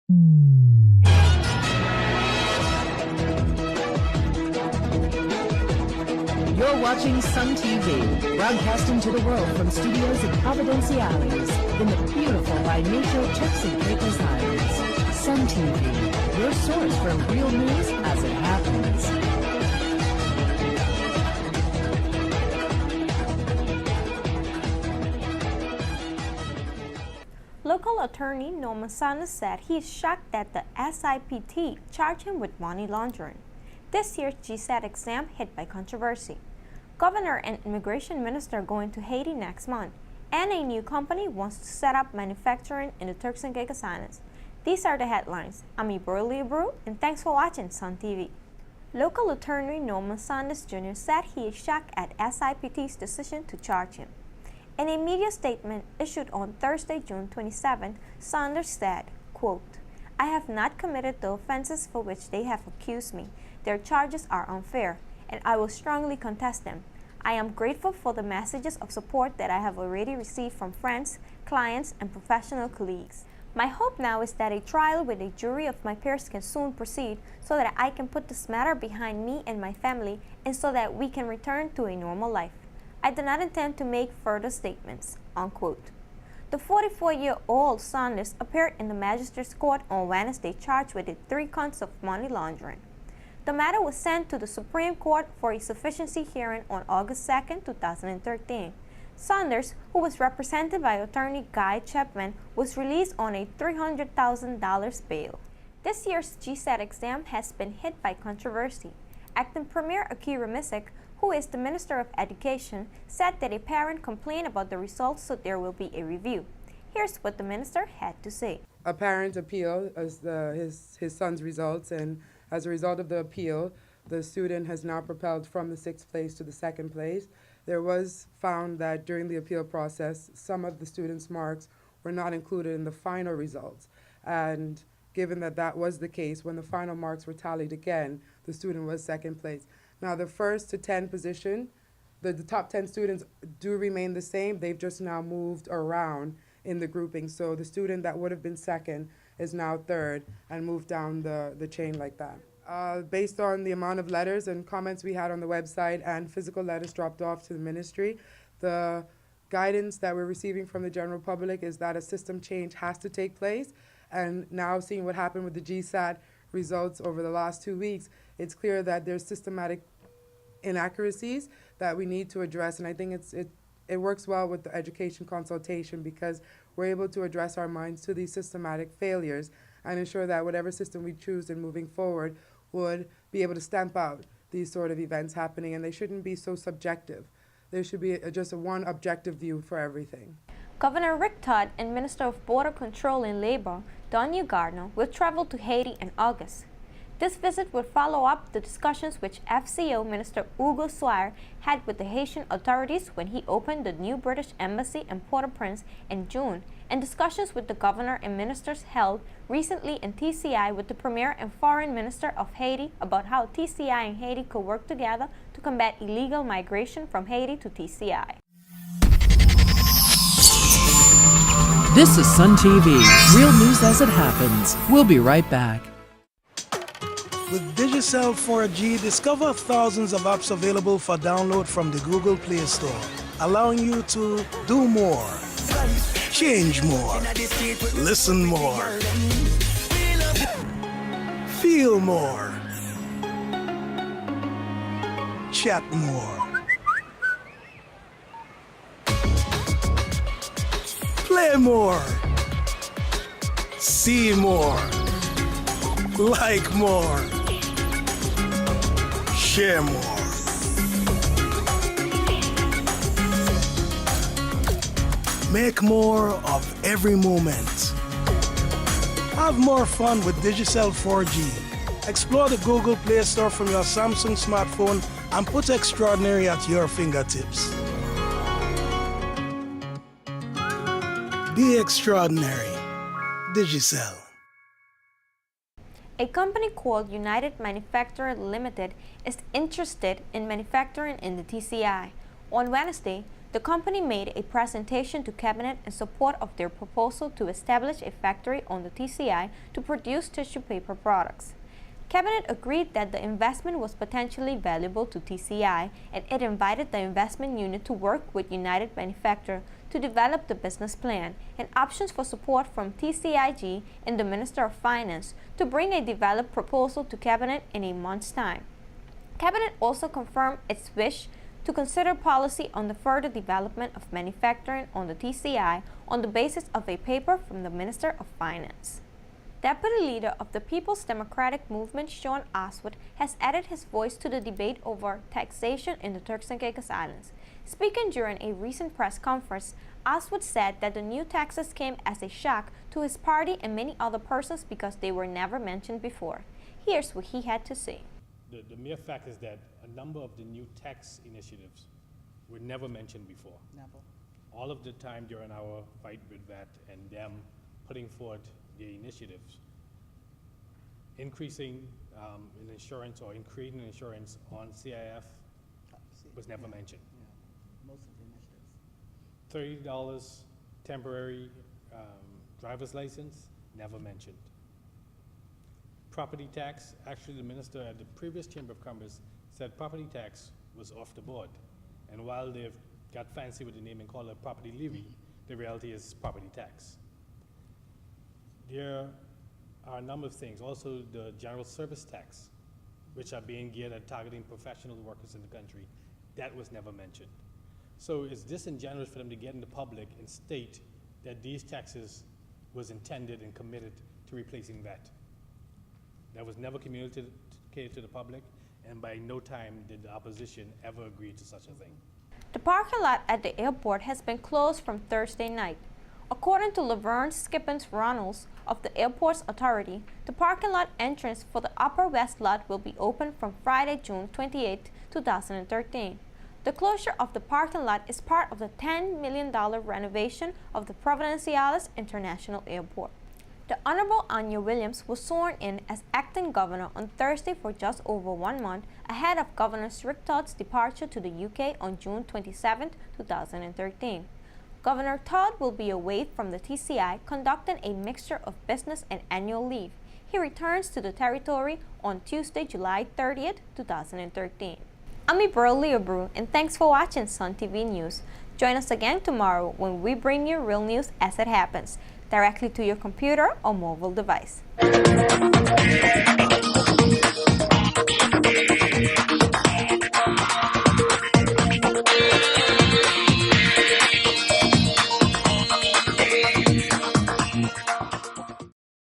You're watching Sun TV, broadcasting to the world from studios in Providenciales, in the beautiful by nature Turks and Caicos Islands. Sun TV, your source for real news as it happens. Local attorney Norman Saunders said he is shocked that the SIPT charged him with money laundering. This year's GSAT exam hit by controversy. Governor and Immigration Minister going to Haiti next month, and a new company wants to set up manufacturing in the Turks and Caicos Islands. These are the headlines. I'm Iberly Brew, and thanks for watching Sun TV. Local attorney Norman Saunders Jr. said he is shocked at SIPT's decision to charge him. In a media statement issued on Thursday, June 27, Saunders said, quote, "I have not committed the offenses for which they have accused me. Their charges are unfair, and I will strongly contest them. I am grateful for the messages of support that I have already received from friends, clients, and professional colleagues. My hope now is that a trial with a jury of my peers can soon proceed so that I can put this matter behind me and my family and so that we can return to a normal life. I do not intend to make further statements," unquote. The 44-year-old Saunders appeared in the magistrate's court on Wednesday charged with 3 counts of money laundering. The matter was sent to the Supreme Court for a sufficiency hearing on August 2, 2013. Saunders, who was represented by attorney Guy Chapman, was released on a $300,000 bail. This year's GSAT exam has been hit by controversy. Acting Premier Akira Misick, who is the Minister of Education, said that a parent complained about the results, so there will be a review. Here's what the minister had to say. A parent appealed his son's results, and as a result of the appeal, the student has now propelled from the 6th place to the 2nd place. There was found that during the appeal process, some of the students' marks were not included in the final results. And given that that was the case, when the final marks were tallied again, the student was 2nd place. Now, the 1st to 10 position, the top 10 students do remain the same. They've just now moved around in the grouping. So the student that would have been 2nd is now 3rd and moved down the chain like that. Based on the amount of letters and comments we had on the website and physical letters dropped off to the ministry, the guidance that we're receiving from the general public is that a system change has to take place. And now seeing what happened with the GSAT results over the last 2 weeks, it's clear that there's systematic inaccuracies that we need to address. And I think it works well with the education consultation because we're able to address our minds to these systematic failures and ensure that whatever system we choose in moving forward would be able to stamp out these sort of events happening, and they shouldn't be so subjective. There should be just one objective view for everything. Governor Rick Todd and Minister of Border Control and Labor, Donya Gardner, will travel to Haiti in August. This visit will follow up the discussions which FCO Minister Hugo Swire had with the Haitian authorities when he opened the new British Embassy in Port-au-Prince in June, and discussions with the governor and ministers held recently in TCI with the Premier and Foreign Minister of Haiti about how TCI and Haiti could work together to combat illegal migration from Haiti to TCI. This is Sun TV, real news as it happens. We'll be right back. With Digicel 4G, discover thousands of apps available for download from the Google Play Store, allowing you to do more, change more, listen more, feel more, chat more, play more, see more, like more, share more. Make more of every moment. Have more fun with Digicel 4G. Explore the Google Play Store from your Samsung smartphone and put extraordinary at your fingertips. Be extraordinary. Digicel. A company called United Manufacturer Limited is interested in manufacturing in the TCI. On Wednesday, the company made a presentation to Cabinet in support of their proposal to establish a factory on the TCI to produce tissue paper products. Cabinet agreed that the investment was potentially valuable to TCI, and it invited the investment unit to work with United Manufacturer to develop the business plan and options for support from TCIG and the Minister of Finance to bring a developed proposal to Cabinet in a month's time. Cabinet also confirmed its wish to consider policy on the further development of manufacturing on the TCI on the basis of a paper from the Minister of Finance. Deputy Leader of the People's Democratic Movement, Sean Oswald, has added his voice to the debate over taxation in the Turks and Caicos Islands. Speaking during a recent press conference, Oswald said that the new taxes came as a shock to his party and many other persons because they were never mentioned before. Here's what he had to say. The mere fact is that a number of the new tax initiatives were never mentioned before. Never. All of the time during our fight with that and them putting forth the initiatives, increasing in insurance or increasing insurance on CIF was never mentioned. Yeah. Most of the initiatives. $30 temporary driver's license, never mentioned. Property tax, actually the minister at the previous Chamber of Commerce said property tax was off the board. And while they've got fancy with the name and call it property levy, the reality is property tax. There are a number of things. Also the general service tax, which are being geared at targeting professional workers in the country. That was never mentioned. So it's disingenuous for them to get in the public and state that these taxes was intended and committed to replacing that. That was never communicated to the public, and by no time did the opposition ever agree to such a thing. The parking lot at the airport has been closed from Thursday night. According to Laverne Skippins Ronalds of the Airports Authority, the parking lot entrance for the Upper West lot will be open from Friday, June 28, 2013. The closure of the parking lot is part of the $10 million renovation of the Providenciales International Airport. The Honorable Anya Williams was sworn in as acting governor on Thursday for just over 1 month ahead of Governor Rick Todd's departure to the UK on June 27, 2013. Governor Todd will be away from the TCI conducting a mixture of business and annual leave. He returns to the territory on Tuesday, July 30, 2013. I'm Ibril Leobrew, and thanks for watching Sun TV News. Join us again tomorrow when we bring you real news as it happens, directly to your computer or mobile device.